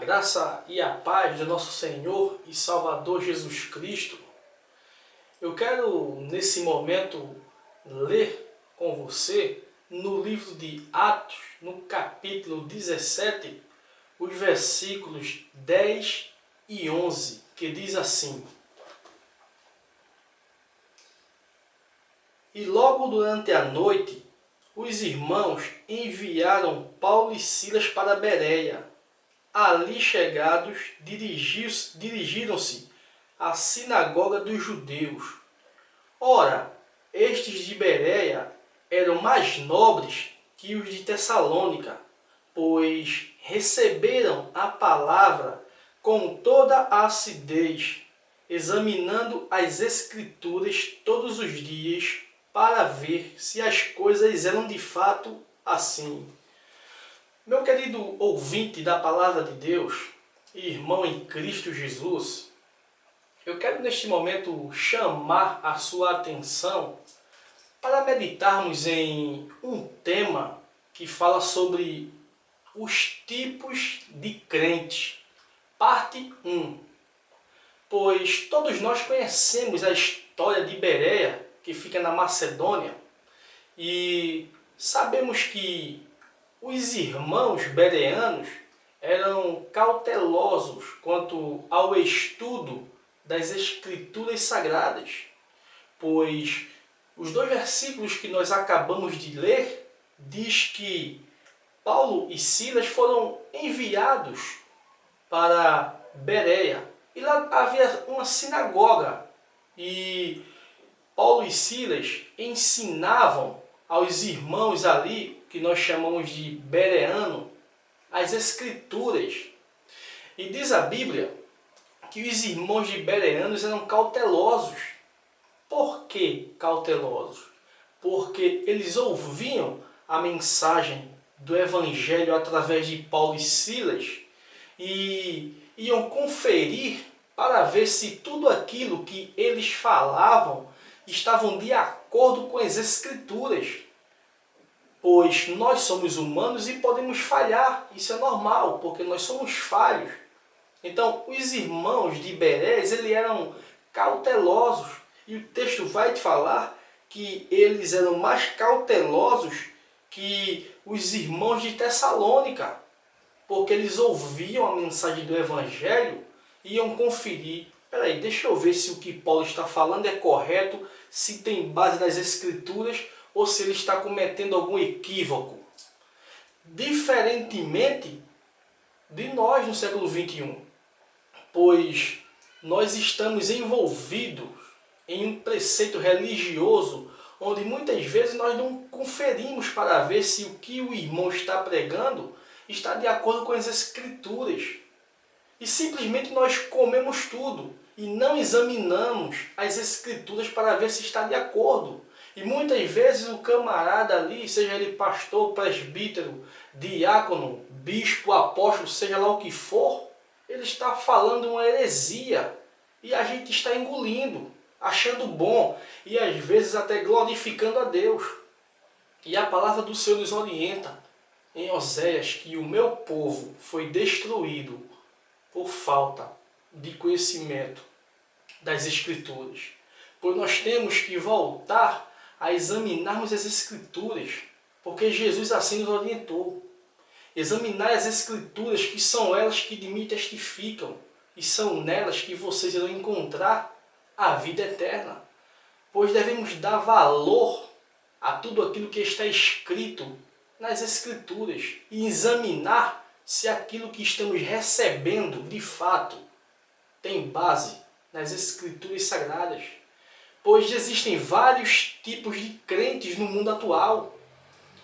graça e a paz do nosso Senhor e Salvador Jesus Cristo. Eu quero, nesse momento, ler com você, no livro de Atos, no capítulo 17, os versículos 10 e 11, que diz assim: E logo durante a noite, os irmãos enviaram Paulo e Silas para Bereia. Ali chegados, dirigiram-se à sinagoga dos judeus. Ora, estes de Bereia eram mais nobres que os de Tessalônica, pois receberam a palavra com toda a acidez, examinando as Escrituras todos os dias para ver se as coisas eram de fato assim. Meu querido ouvinte da Palavra de Deus, irmão em Cristo Jesus, eu quero neste momento chamar a sua atenção para meditarmos em um tema que fala sobre os tipos de crentes, parte 1. Pois todos nós conhecemos a história de Bereia, que fica na Macedônia, e sabemos que os irmãos bereanos eram cautelosos quanto ao estudo das Escrituras Sagradas, pois os dois versículos que nós acabamos de ler diz que Paulo e Silas foram enviados para Bereia, e lá havia uma sinagoga, e Paulo e Silas ensinavam aos irmãos ali, que nós chamamos de bereano, as Escrituras. E diz a Bíblia que os irmãos de bereanos eram cautelosos. Por que cautelosos? Porque eles ouviam a mensagem do Evangelho através de Paulo e Silas e iam conferir para ver se tudo aquilo que eles falavam estavam de acordo com as Escrituras. Pois nós somos humanos e podemos falhar, isso é normal, porque nós somos falhos. Então, os irmãos de Bereia, eles eram cautelosos, e o texto vai te falar que eles eram mais cautelosos que os irmãos de Tessalônica, porque eles ouviam a mensagem do Evangelho e iam conferir. Peraí, deixa eu ver se o que Paulo está falando é correto, se tem base nas Escrituras, ou se ele está cometendo algum equívoco. Diferentemente de nós no século XXI, pois nós estamos envolvidos em um preceito religioso, onde muitas vezes nós não conferimos para ver se o que o irmão está pregando está de acordo com as Escrituras. E simplesmente nós comemos tudo e não examinamos as Escrituras para ver se está de acordo. E muitas vezes o camarada ali, seja ele pastor, presbítero, diácono, bispo, apóstolo, seja lá o que for, ele está falando uma heresia e a gente está engolindo, achando bom e às vezes até glorificando a Deus. E a palavra do Senhor nos orienta em Oséias que o meu povo foi destruído por falta de conhecimento das Escrituras. Pois nós temos que voltar a examinarmos as Escrituras, porque Jesus assim nos orientou. Examinar as Escrituras, que são elas que de mim testificam, e são nelas que vocês irão encontrar a vida eterna. Pois devemos dar valor a tudo aquilo que está escrito nas Escrituras e examinar se aquilo que estamos recebendo de fato tem base nas Escrituras Sagradas. Pois existem vários tipos de crentes no mundo atual.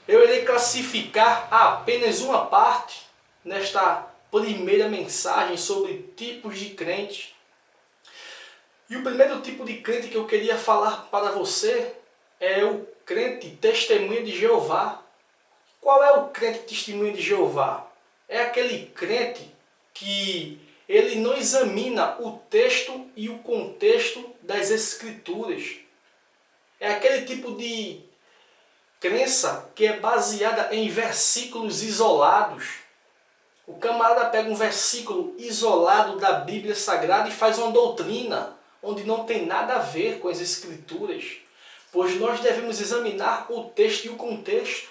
Eu irei classificar apenas uma parte nesta primeira mensagem sobre tipos de crentes. E o primeiro tipo de crente que eu queria falar para você é o crente testemunha de Jeová. Qual é o crente testemunha de Jeová? É aquele crente que ele não examina o texto e o contexto das Escrituras. É aquele tipo de crença que é baseada em versículos isolados. O camarada pega um versículo isolado da Bíblia Sagrada e faz uma doutrina onde não tem nada a ver com as Escrituras, pois nós devemos examinar o texto e o contexto.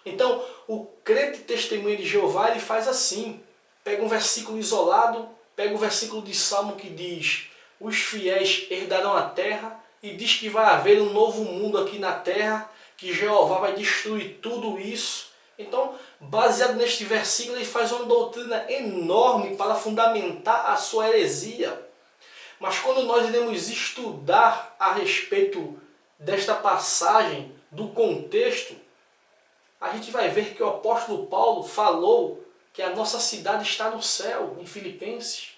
Então, o crente testemunha de Jeová, ele faz assim, pega um versículo isolado, pega o versículo de Salmo que diz: os fiéis herdarão a terra, e diz que vai haver um novo mundo aqui na terra, que Jeová vai destruir tudo isso. Então, baseado neste versículo, ele faz uma doutrina enorme para fundamentar a sua heresia. Mas quando nós iremos estudar a respeito desta passagem, do contexto, a gente vai ver que o apóstolo Paulo falou que a nossa cidade está no céu, em Filipenses.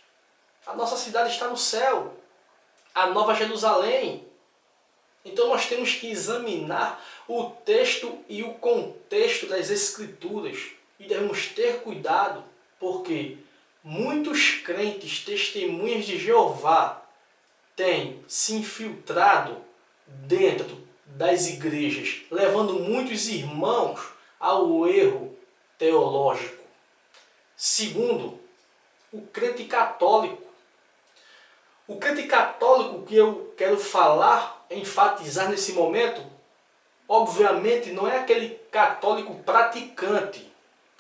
A nossa cidade está no céu, a Nova Jerusalém. Então nós temos que examinar o texto e o contexto das Escrituras. E devemos ter cuidado, porque muitos crentes, testemunhas de Jeová, têm se infiltrado dentro das igrejas, levando muitos irmãos ao erro teológico. Segundo, o crente católico. O crente católico que eu quero falar, enfatizar nesse momento, obviamente não é aquele católico praticante,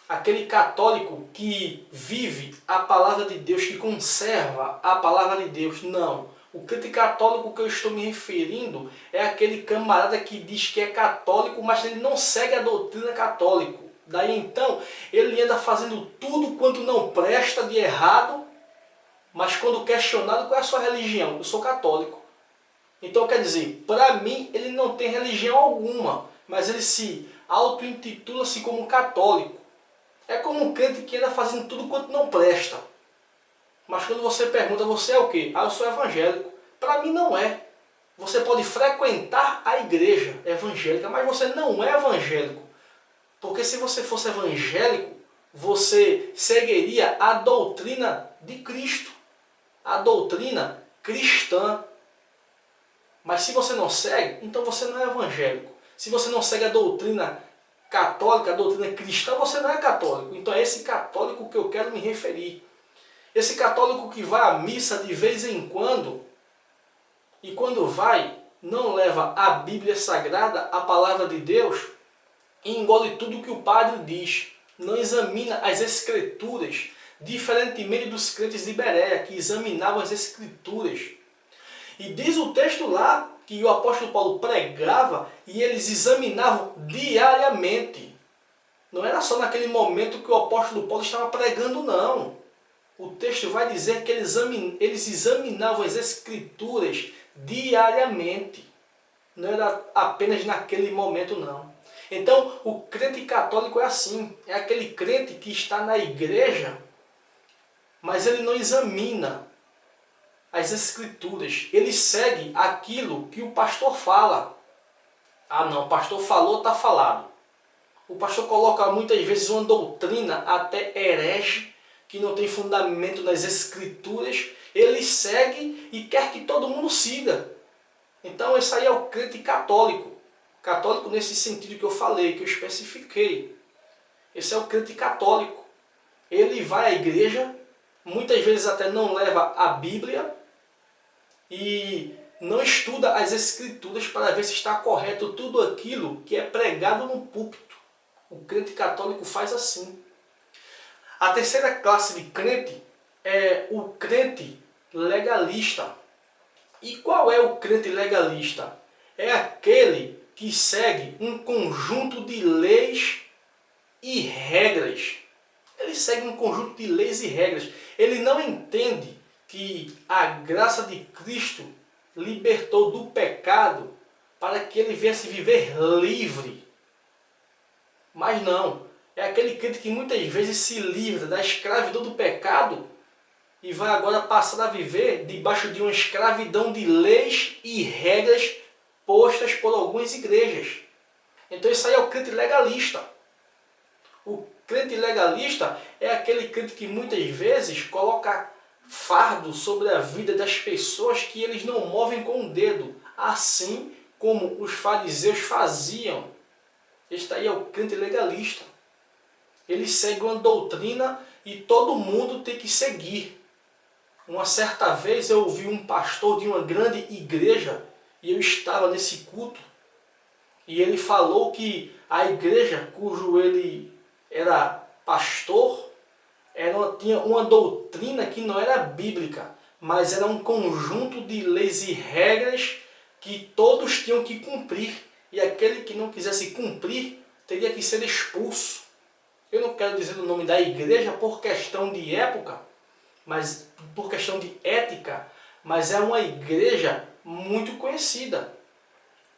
aquele católico que vive a palavra de Deus, que conserva a palavra de Deus. Não. O crente católico que eu estou me referindo é aquele camarada que diz que é católico, mas ele não segue a doutrina católica. Daí então, ele anda fazendo tudo quanto não presta de errado, mas quando questionado qual é a sua religião, eu sou católico. Então quer dizer, para mim ele não tem religião alguma, mas ele se auto-intitula-se como católico. É como um crente que anda fazendo tudo quanto não presta. Mas quando você pergunta, você é o quê? Ah, eu sou evangélico. Para mim não é. Você pode frequentar a igreja evangélica, mas você não é evangélico. Porque se você fosse evangélico, você seguiria a doutrina de Cristo, a doutrina cristã. Mas se você não segue, então você não é evangélico. Se você não segue a doutrina católica, a doutrina cristã, você não é católico. Então é esse católico que eu quero me referir. Esse católico que vai à missa de vez em quando, e quando vai, não leva a Bíblia Sagrada, a palavra de Deus, e engole tudo que o padre diz. Não examina as Escrituras, diferentemente dos crentes de Bereia, que examinavam as Escrituras. E diz o texto lá que o apóstolo Paulo pregava e eles examinavam diariamente. Não era só naquele momento que o apóstolo Paulo estava pregando, não. O texto vai dizer que eles examinavam as Escrituras diariamente. Não era apenas naquele momento, não. Então, o crente católico é assim. É aquele crente que está na igreja, mas ele não examina as Escrituras. Ele segue aquilo que o pastor fala. Ah não, o pastor falou, está falado. O pastor coloca muitas vezes uma doutrina até herege, que não tem fundamento nas Escrituras. Ele segue e quer que todo mundo siga. Então esse aí é o crente católico. Católico nesse sentido que eu falei, que eu especifiquei. Esse é o crente católico. Ele vai à igreja, muitas vezes até não leva a Bíblia, e não estuda as Escrituras para ver se está correto tudo aquilo que é pregado no púlpito. O crente católico faz assim. A terceira classe de crente é o crente legalista. E qual é o crente legalista? É aquele que segue um conjunto de leis e regras. Ele segue um conjunto de leis e regras. Ele não entende que a graça de Cristo libertou do pecado para que ele viesse viver livre. Mas não, é aquele crente que muitas vezes se livra da escravidão do pecado e vai agora passar a viver debaixo de uma escravidão de leis e regras postas por algumas igrejas. Então isso aí é o crente legalista. O crente legalista é aquele crente que muitas vezes coloca fardo sobre a vida das pessoas que eles não movem com o dedo, assim como os fariseus faziam. Este aí é o crente legalista. Ele segue uma doutrina e todo mundo tem que seguir. Uma certa vez eu ouvi um pastor de uma grande igreja e eu estava nesse culto e ele falou que a igreja cujo ele era pastor tinha uma doutrina que não era bíblica, mas era um conjunto de leis e regras que todos tinham que cumprir, e aquele que não quisesse cumprir teria que ser expulso. Eu não quero dizer o nome da igreja por questão de época, mas por questão de ética, mas é uma igreja muito conhecida.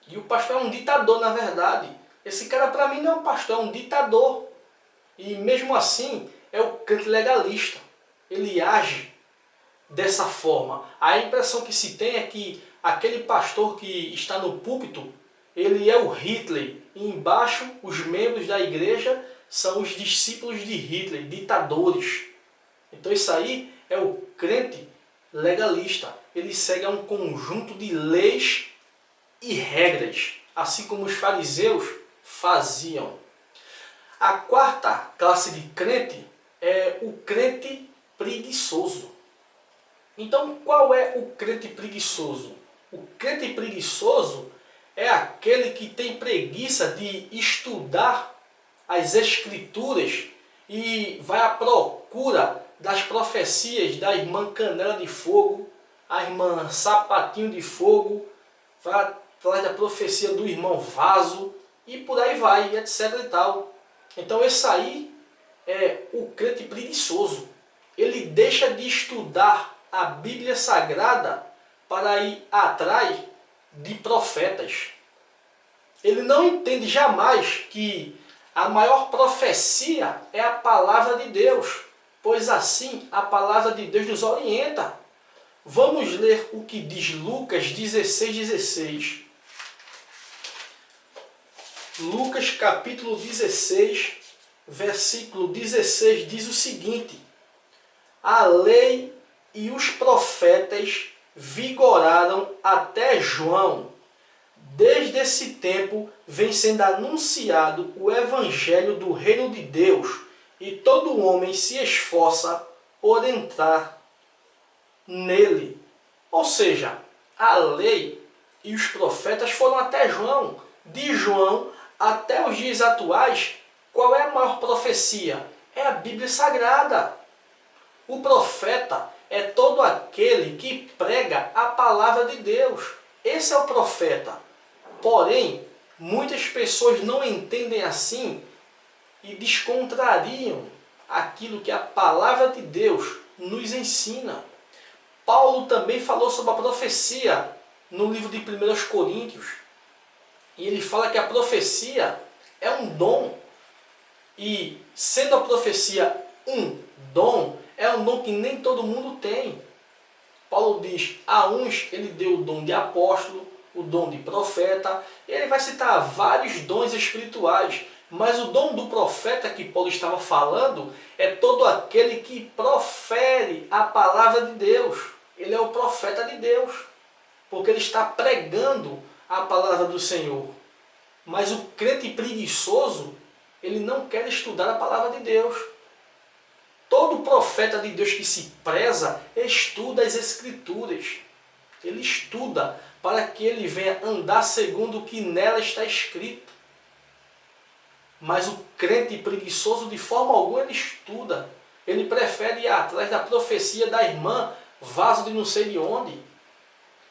E o pastor é um ditador, na verdade. Esse cara para mim não é um pastor, é um ditador. E mesmo assim é o crente legalista. Ele age dessa forma. A impressão que se tem é que aquele pastor que está no púlpito, ele é o Hitler. E embaixo, os membros da igreja são os discípulos de Hitler, ditadores. Então isso aí é o crente legalista. Ele segue a um conjunto de leis e regras, assim como os fariseus faziam. A quarta classe de crente é o crente preguiçoso. Então, qual é o crente preguiçoso? O crente preguiçoso é aquele que tem preguiça de estudar as Escrituras e vai à procura das profecias da irmã Canela de Fogo, a irmã Sapatinho de Fogo, vai atrás da profecia do irmão Vaso e por aí vai, etc e tal. Então esse aí é o crente preguiçoso. Ele deixa de estudar a Bíblia Sagrada para ir atrás de profetas. Ele não entende jamais que a maior profecia é a palavra de Deus, pois assim a palavra de Deus nos orienta. Vamos ler o que diz Lucas 16:16. Lucas capítulo 16, versículo 16 diz o seguinte: a lei e os profetas vigoraram até João. Desde esse tempo vem sendo anunciado o evangelho do reino de Deus, e todo homem se esforça por entrar nele. Ou seja, a lei e os profetas foram até João. De João até os dias atuais, qual é a maior profecia? É a Bíblia Sagrada. O profeta é todo aquele que prega a palavra de Deus. Esse é o profeta. Porém, muitas pessoas não entendem assim e descontrariam aquilo que a palavra de Deus nos ensina. Paulo também falou sobre a profecia no livro de 1 Coríntios. E ele fala que a profecia é um dom. E sendo a profecia um dom, é um dom que nem todo mundo tem. Paulo diz, a uns ele deu o dom de apóstolo, o dom de profeta, e ele vai citar vários dons espirituais. Mas o dom do profeta que Paulo estava falando é todo aquele que profere a palavra de Deus. Ele é o profeta de Deus, porque ele está pregando a palavra do Senhor. Mas o crente preguiçoso, ele não quer estudar a palavra de Deus. Todo profeta de Deus que se preza, estuda as Escrituras. Ele estuda para que ele venha andar segundo o que nela está escrito. Mas o crente preguiçoso, de forma alguma, ele estuda. Ele prefere ir atrás da profecia da irmã Vaso de não sei de onde.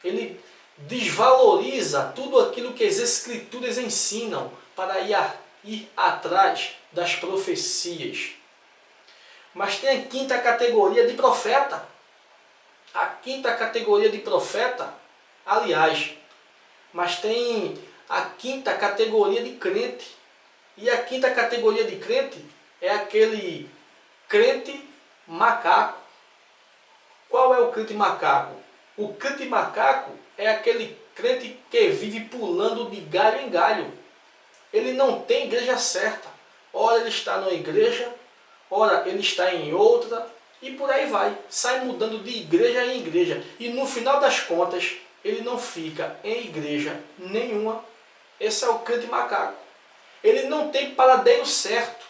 Ele desvaloriza tudo aquilo que as Escrituras ensinam para ir atrás das profecias. Mas tem a quinta categoria de profeta. A quinta categoria de profeta, aliás, mas tem a quinta categoria de crente. E a quinta categoria de crente é aquele crente macaco. Qual é o crente macaco? O crente macaco é aquele crente que vive pulando de galho em galho. Ele não tem igreja certa. Ora ele está numa igreja, ora ele está em outra, e por aí vai. Sai mudando de igreja em igreja. E no final das contas, ele não fica em igreja nenhuma. Esse é o crente macaco. Ele não tem paradeiro certo.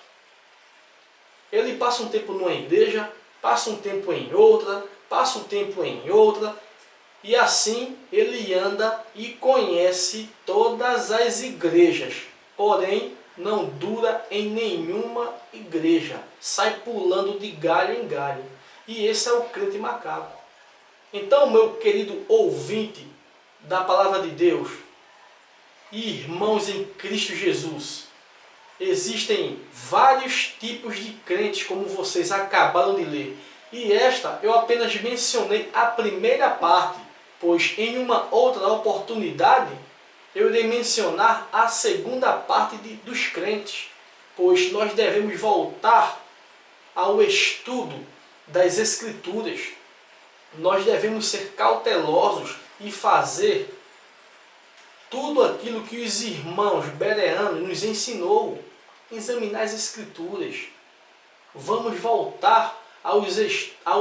ele passa um tempo numa igreja, passa um tempo em outra, passa um tempo em outra, e assim ele anda e conhece todas as igrejas, porém não dura em nenhuma igreja, sai pulando de galho em galho. E esse é o crente macaco. Então, meu querido ouvinte da palavra de Deus, irmãos em Cristo Jesus, existem vários tipos de crentes, como vocês acabaram de ler. E esta eu apenas mencionei a primeira parte, pois em uma outra oportunidade eu irei mencionar a segunda parte dos crentes, pois nós devemos voltar ao estudo das Escrituras. Nós devemos ser cautelosos e fazer tudo aquilo que os irmãos bereanos nos ensinou, examinar as Escrituras. Vamos voltar ao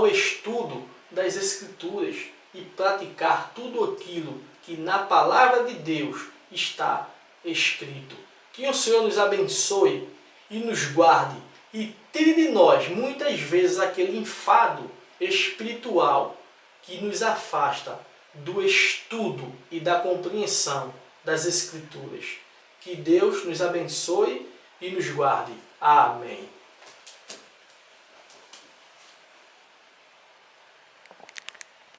estudo das Escrituras e praticar tudo aquilo que na palavra de Deus está escrito. Que o Senhor nos abençoe e nos guarde e tire de nós muitas vezes aquele enfado espiritual que nos afasta do estudo e da compreensão das Escrituras. Que Deus nos abençoe e nos guarde. Amém.